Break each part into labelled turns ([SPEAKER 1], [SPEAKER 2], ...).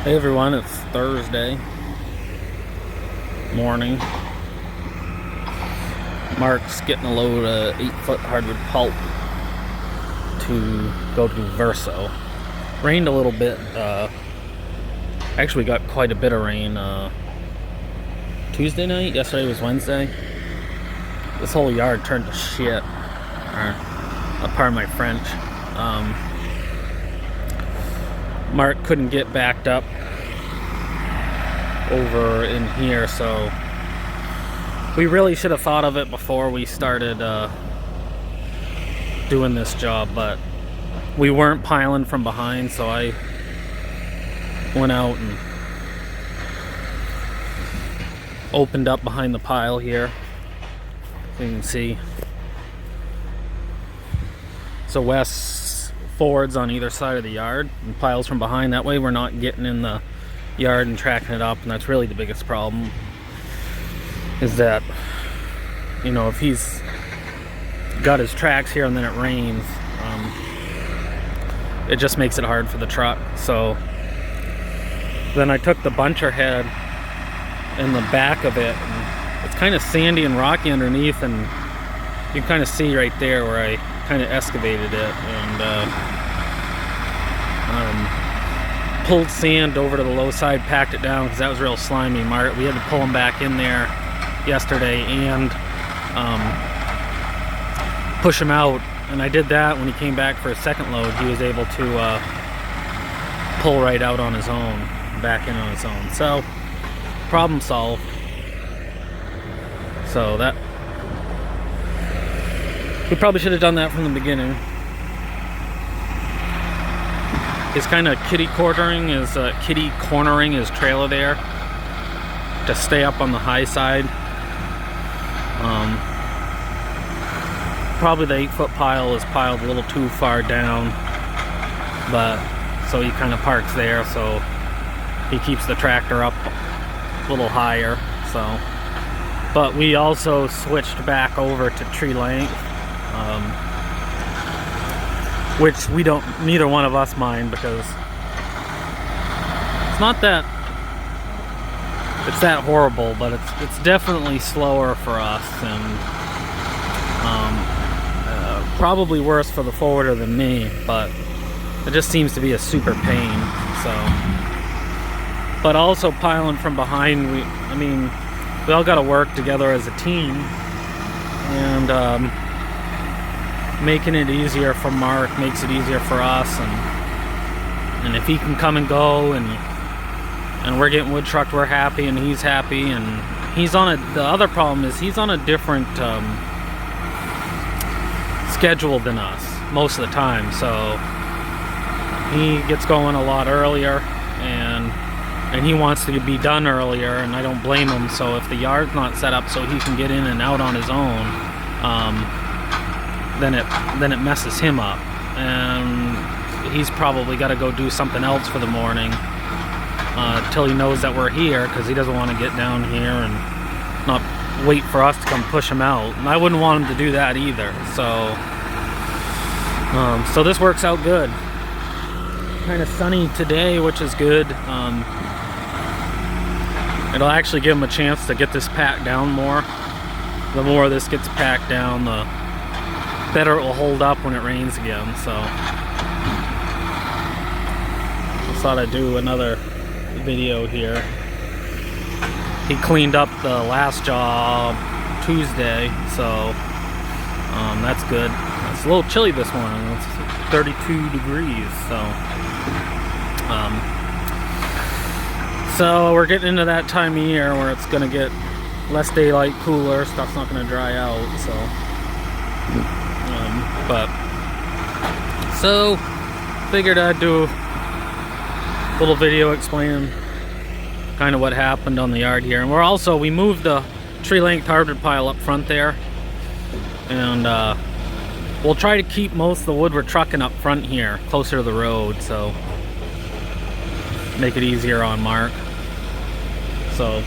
[SPEAKER 1] Hey everyone, it's Thursday morning. Mark's getting a load of 8-foot hardwood pulp to go to Verso. Rained a little bit. Actually got quite a bit of rain Tuesday night. Yesterday was Wednesday. This whole yard turned to shit. Pardon my French. Mark couldn't get backed up over in here, so we really should have thought of it before we started doing this job, but we weren't piling from behind, so I went out and opened up behind the pile here, so you can see. So Wes forwards on either side of the yard and piles from behind. That way we're not getting in the yard and tracking it up, and that's really the biggest problem, is that, you know, if he's got his tracks here and then it rains, it just makes it hard for the truck. So then I took the buncher head in the back of it, and it's kind of sandy and rocky underneath, and you can kind of see right there where I kind of excavated it, and pulled sand over to the low side, packed it down because that was real slimy. We had to pull him back in there yesterday and push him out, and I did that. When he came back for a second load, he was able to pull right out on his own, back in on his own. So problem solved. So that, we probably should have done that from the beginning. He's kind of kitty cornering his trailer there to stay up on the high side. Probably the 8-foot pile is piled a little too far down, but so he kind of parks there, so he keeps the tractor up a little higher. So, but we also switched back over to tree length, which neither one of us mind, because it's not that it's that horrible, but it's definitely slower for us, and probably worse for the forwarder than me, but it just seems to be a super pain. So, but also piling from behind, we all got to work together as a team, and making it easier for Mark makes it easier for us, and if he can come and go, and we're getting wood trucked, we're happy, and he's happy, and the other problem is he's on a different schedule than us most of the time, so he gets going a lot earlier, and he wants to be done earlier, and I don't blame him. So if the yard's not set up so he can get in and out on his own, then it messes him up, and he's probably got to go do something else for the morning till he knows that we're here, because he doesn't want to get down here and not wait for us to come push him out, and I wouldn't want him to do that either. So so this works out good. Kind of sunny today, which is good. It'll actually give him a chance to get this packed down more. The more this gets packed down, the better it will hold up when it rains again. So I thought I'd do another video here. He cleaned up the last job Tuesday, so that's good. It's a little chilly this morning. It's 32 degrees, so we're getting into that time of year where it's gonna get less daylight, cooler, stuff's not gonna dry out, so so figured I'd do a little video explaining kind of what happened on the yard here. And we moved the tree length hardwood pile up front there, and we'll try to keep most of the wood we're trucking up front here, closer to the road, so make it easier on Mark. So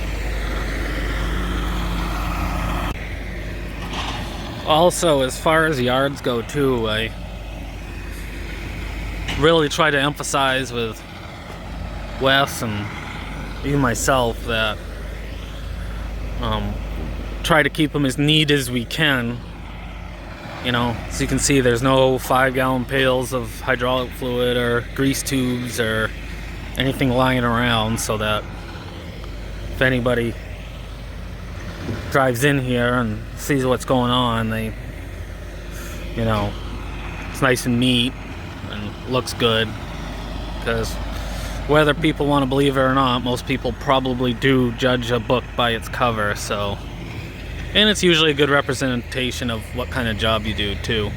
[SPEAKER 1] also, as far as yards go too, I really try to emphasize with Wes and even myself that try to keep them as neat as we can. You know, as you can see, there's no 5-gallon pails of hydraulic fluid or grease tubes or anything lying around, so that if anybody drives in here and sees what's going on, they, you know, it's nice and neat and looks good. Because whether people want to believe it or not, most people probably do judge a book by its cover, so. And it's usually a good representation of what kind of job you do too.